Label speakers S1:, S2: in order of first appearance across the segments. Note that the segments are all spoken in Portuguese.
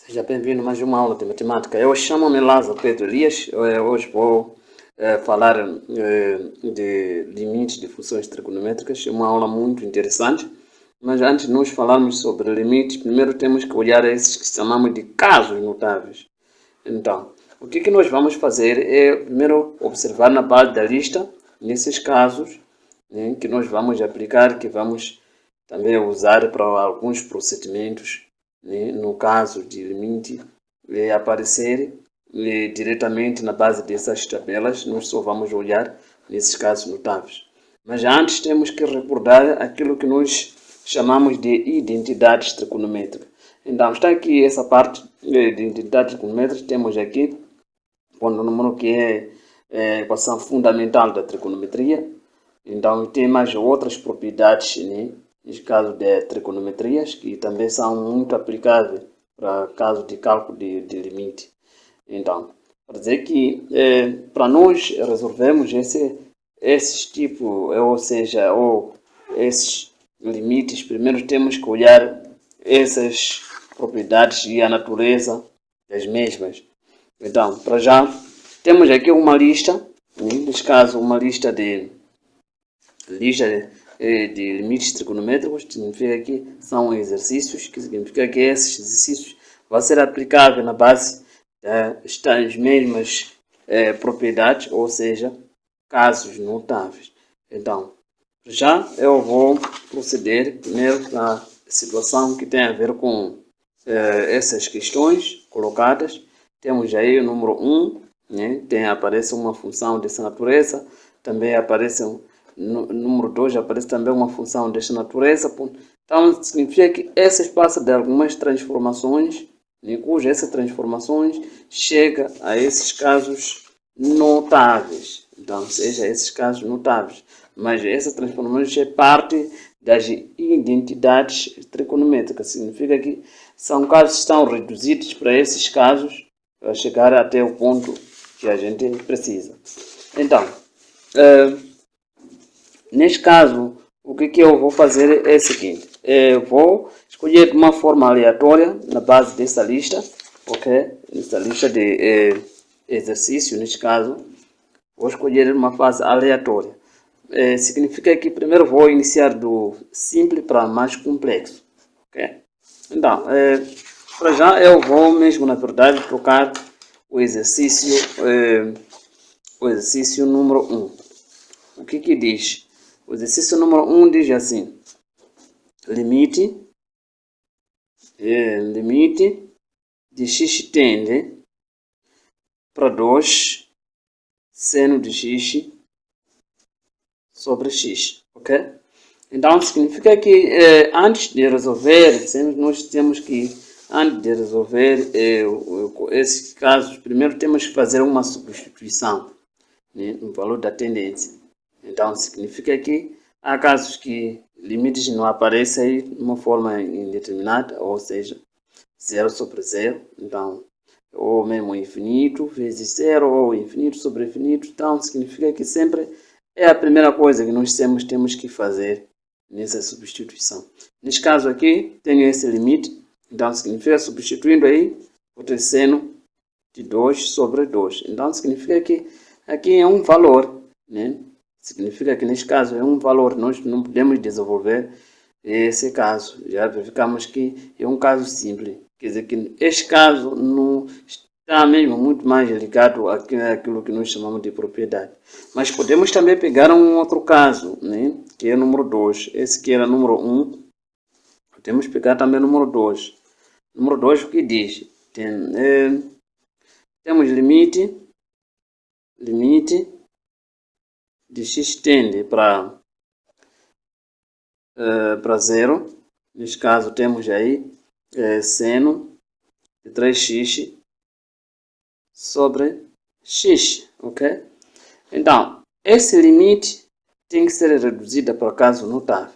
S1: Seja bem-vindo a mais uma aula de matemática. Eu chamo-me Lázaro Pedro Elias. Hoje vou falar de limites de funções trigonométricas. É uma aula muito interessante. Mas antes de nós falarmos sobre limites, primeiro temos que olhar esses que chamamos de casos notáveis. Então, o que nós vamos fazer é primeiro observar na base da lista, nesses casos, né, que nós vamos aplicar, que vamos também usar para alguns procedimentos, né, no caso de limite, aparecer diretamente na base dessas tabelas, nós só vamos olhar nesses casos notáveis. Mas antes temos que recordar aquilo que nós chamamos de identidades trigonométricas. Então, está aqui essa parte de identidades trigonométricas, temos aqui ponto número que é a equação fundamental da trigonometria. Então, tem mais outras propriedades, né? Neste caso de trigonometrias, que também são muito aplicáveis para caso de cálculo de limite. Então, para dizer que para nós resolvermos esses tipos, ou seja, esses limites, primeiro temos que olhar essas propriedades e a natureza das mesmas. Então, para já, temos aqui uma lista, neste caso uma lista de limites trigonométricos, significa que são exercícios, que significa que esses exercícios vão ser aplicáveis na base das mesmas propriedades, ou seja, casos notáveis. Então, já eu vou proceder primeiro para a situação que tem a ver com essas questões colocadas. Temos aí o número 1, né? Aparece uma função dessa natureza, também aparece número 2, aparece também uma função desta natureza. Então, significa que essas passam de algumas transformações, né, cujas essas transformações chegam a esses casos notáveis. Então, seja esses casos notáveis. Mas essa transformação é parte das identidades trigonométricas. Significa que são casos que estão reduzidos para esses casos, para chegar até o ponto que a gente precisa. Então, neste caso, o que eu vou fazer é o seguinte. Eu vou escolher uma forma aleatória na base dessa lista, ok? Nessa lista de exercício, neste caso, vou escolher uma fase aleatória. Significa que primeiro vou iniciar do simples para mais complexo, ok? Então, para já eu vou mesmo, na verdade, trocar o exercício número 1. O que diz? O exercício número 1 diz assim: limite de x tende para 2 seno de x sobre x, ok? Então, significa que antes de resolver, nós temos que, antes de resolver esses casos, primeiro temos que fazer uma substituição, né, no valor da tendência. Então, significa que há casos que limites não aparecem de uma forma indeterminada, ou seja, 0 sobre 0, então, ou mesmo infinito vezes 0, ou infinito sobre infinito. Então, significa que sempre é a primeira coisa que nós temos que fazer nessa substituição. Neste caso aqui, tenho esse limite, então significa, substituindo aí, vou ter seno de 2 sobre 2. Então, significa que aqui é um valor, né? Significa que neste caso é um valor, nós não podemos desenvolver esse caso. Já verificamos que é um caso simples. Quer dizer que este caso não está mesmo muito mais ligado àquilo que nós chamamos de propriedade. Mas podemos também pegar um outro caso, né? Que é o número 2. Esse que era número 1. Podemos pegar também o número 2. Número 2 o que diz? Temos limite de x tende para 0. Neste caso temos aí seno de 3x sobre x, ok? Então, esse limite tem que ser reduzido para caso notável.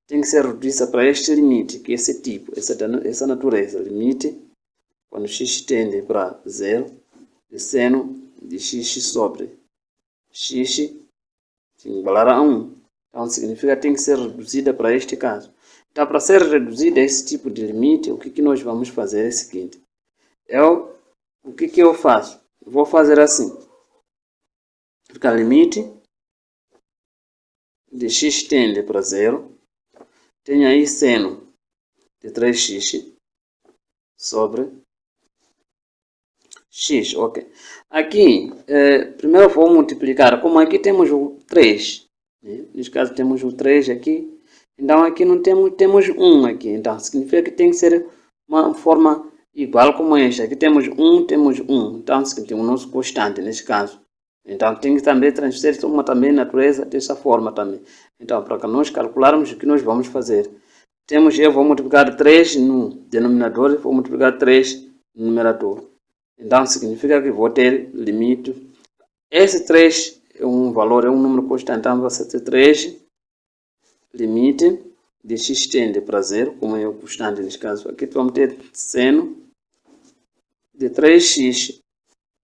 S1: Tem que ser reduzida para este limite, que é esse tipo, essa natureza. Limite, quando x tende para 0, de seno de x sobre x igual a 1. Então, significa que tem que ser reduzida para este caso. Então, para ser reduzida esse tipo de limite, o que nós vamos fazer é o seguinte. o que eu faço? Vou fazer assim. Fica limite de x tende para 0. Tenho aí seno de 3x sobre x, ok. Aqui, primeiro vou multiplicar, como aqui temos o 3, né? Neste caso temos o 3 aqui, então aqui não temos 1 aqui, então significa que tem que ser uma forma igual como esta. Aqui temos 1, então temos o nosso constante neste caso. Então tem que também transferir uma também natureza dessa forma também. Então para nós calcularmos o que nós vamos fazer, eu vou multiplicar 3 no denominador e vou multiplicar 3 no numerador. Então significa que vou ter limite. Esse 3 é um valor, é um número constante. Então vai ser 3 limite de x tende para 0, como é o constante neste caso. Aqui vamos ter seno de 3x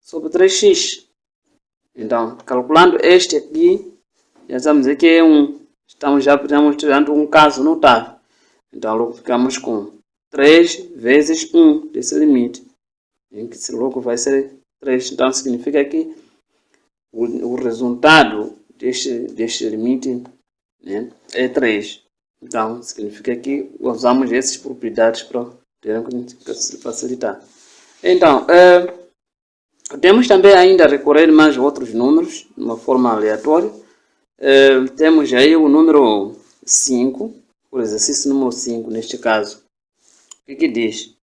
S1: sobre 3x. Então, calculando este aqui, já estamos aqui é 1. Estamos tirando um caso notável. Então, logo ficamos com 3 vezes 1 desse limite. Em que logo vai ser 3. Então, significa que o resultado deste limite, né, é 3. Então, significa que usamos essas propriedades para facilitar. Então, temos também ainda a recorrer mais outros números, de uma forma aleatória. Temos aí o número 5, o exercício número 5, neste caso. O que diz?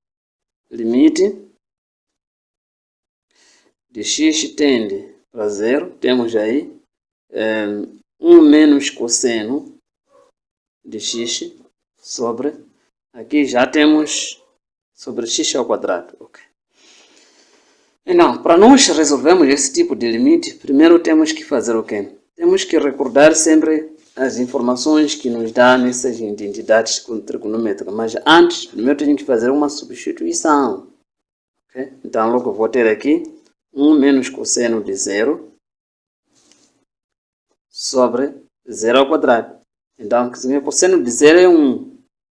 S1: Limite de x tende para 0. Temos aí 1 menos cosseno de x sobre, aqui já temos sobre x ao quadrado. Okay. Então, para nós resolvermos esse tipo de limite, primeiro temos que fazer o quê? Temos que recordar sempre as informações que nos dá nessas identidades trigonométricas. Mas antes, primeiro tenho que fazer uma substituição. Okay? Então, logo eu vou ter aqui 1 menos cosseno de 0 sobre 0 ao quadrado. Então, o cosseno de 0 é 1.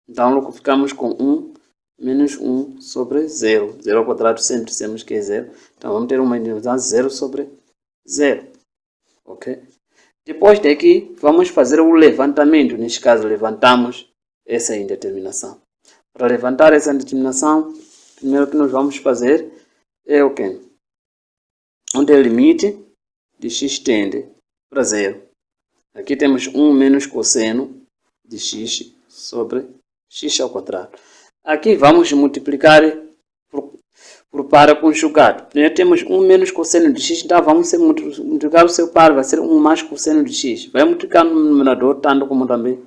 S1: Então, logo ficamos com 1 menos 1 sobre 0. 0 ao quadrado sempre dissemos que é 0. Então, vamos ter uma indeterminação 0 sobre 0. Ok? Depois daqui, vamos fazer o levantamento. Neste caso, levantamos essa indeterminação. Para levantar essa indeterminação, primeiro que nós vamos fazer é o quê? Onde é o limite de x tende para 0. Aqui temos 1 menos cosseno de x sobre x ao quadrado. Aqui vamos multiplicar por par conjugado. Primeiro temos 1 menos cosseno de x, então vamos multiplicar o seu par, vai ser 1 mais cosseno de x. Vai multiplicar no numerador, tanto como também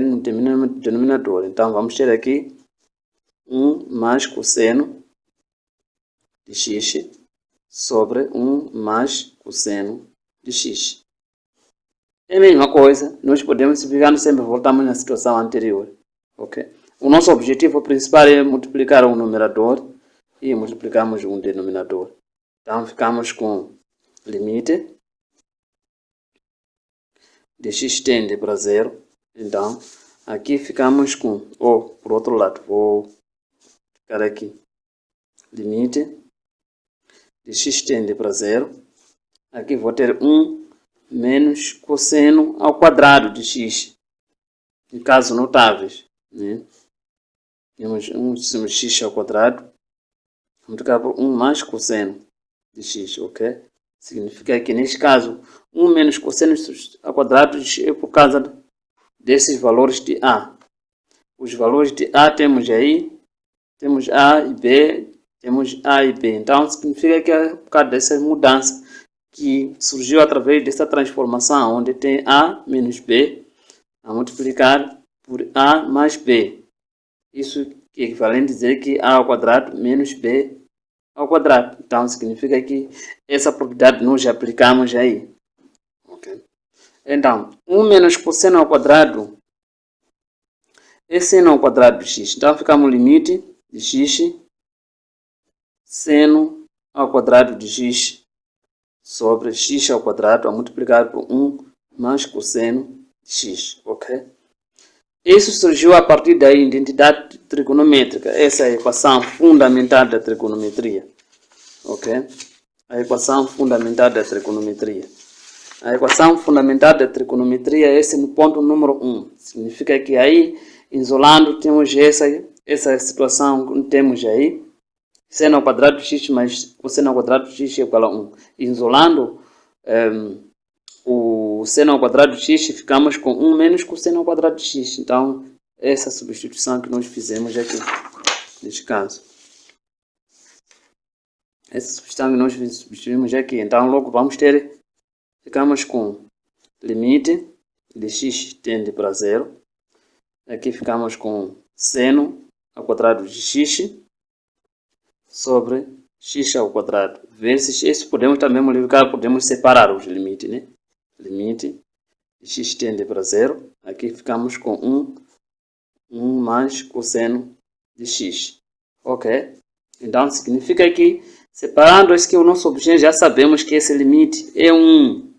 S1: no denominador. Então vamos ter aqui 1 mais cosseno de x sobre 1 mais cosseno de x. É a mesma coisa, nós podemos simplificar, sempre voltamos na situação anterior. Okay? O nosso objetivo principal é multiplicar um numerador e multiplicamos um denominador. Então ficamos com limite de x tende para 0. Então aqui ficamos com, por outro lado, vou ficar aqui, limite de x tende para 0. Aqui vou ter 1 menos cosseno ao quadrado de x. Em casos notáveis, né? Temos x ao quadrado, multiplicar por 1 mais cosseno de x, ok? Significa que neste caso, 1 menos cosseno ao quadrado de x é por causa desses valores de a. Os valores de a temos aí, temos a e b, temos a e b. Então significa que é por causa dessa mudança que surgiu através dessa transformação, onde tem a menos b a multiplicar por a mais b. Isso é equivalente a dizer que a ao quadrado menos b ao quadrado. Então significa que essa propriedade nós já aplicamos aí. Okay. Então, 1 menos cosseno ao quadrado é seno ao quadrado de x. Então ficamos no limite de x seno ao quadrado de x sobre x ao quadrado a multiplicar por 1 mais cosseno de x. Ok? Isso surgiu a partir da identidade trigonométrica. Essa é a equação fundamental da trigonometria. Ok? A equação fundamental da trigonometria. A equação fundamental da trigonometria é esse no ponto número 1. Significa que aí, isolando, temos essa situação, temos aí seno ao quadrado de x mais o seno ao quadrado de x é igual a 1. Isolando o seno ao quadrado de x, ficamos com 1 menos cosseno ao quadrado de x. Então, essa substituição que nós fizemos aqui, neste caso. Essa substituição que nós substituímos aqui. Então, logo vamos ter, ficamos com limite de x tende para 0. Aqui ficamos com seno ao quadrado de x sobre x ao quadrado vezes esse. Podemos também multiplicar, podemos separar os limites, né? Limite de x tende para 0. Aqui ficamos com 1 mais cosseno de x. Ok? Então, significa que, separando esse que é o nosso objeto, já sabemos que esse limite é 1.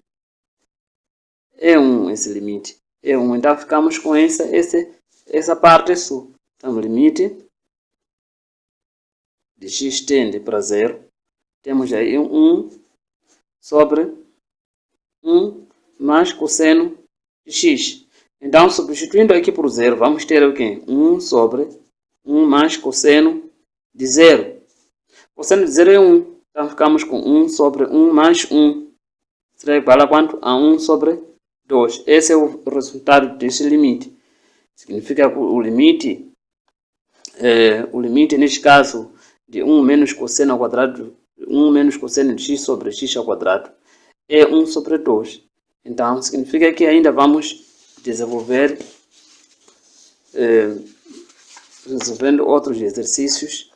S1: É 1 esse limite. É 1. Então, ficamos com essa parte só. Então, limite de x tende para 0. Temos aí 1 sobre 1 mais cosseno de x. Então, substituindo aqui por 0, vamos ter o quê? 1 sobre 1 mais cosseno de 0. Cosseno de 0 é 1. Então, ficamos com 1 sobre 1 mais 1. Será igual a quanto? A 1 sobre 2. Esse é o resultado desse limite. Significa que o limite neste caso, de 1 menos cosseno ao quadrado, 1 menos cosseno de x sobre x ao quadrado, é 1 sobre 2. Então, significa que ainda vamos desenvolver, resolvendo outros exercícios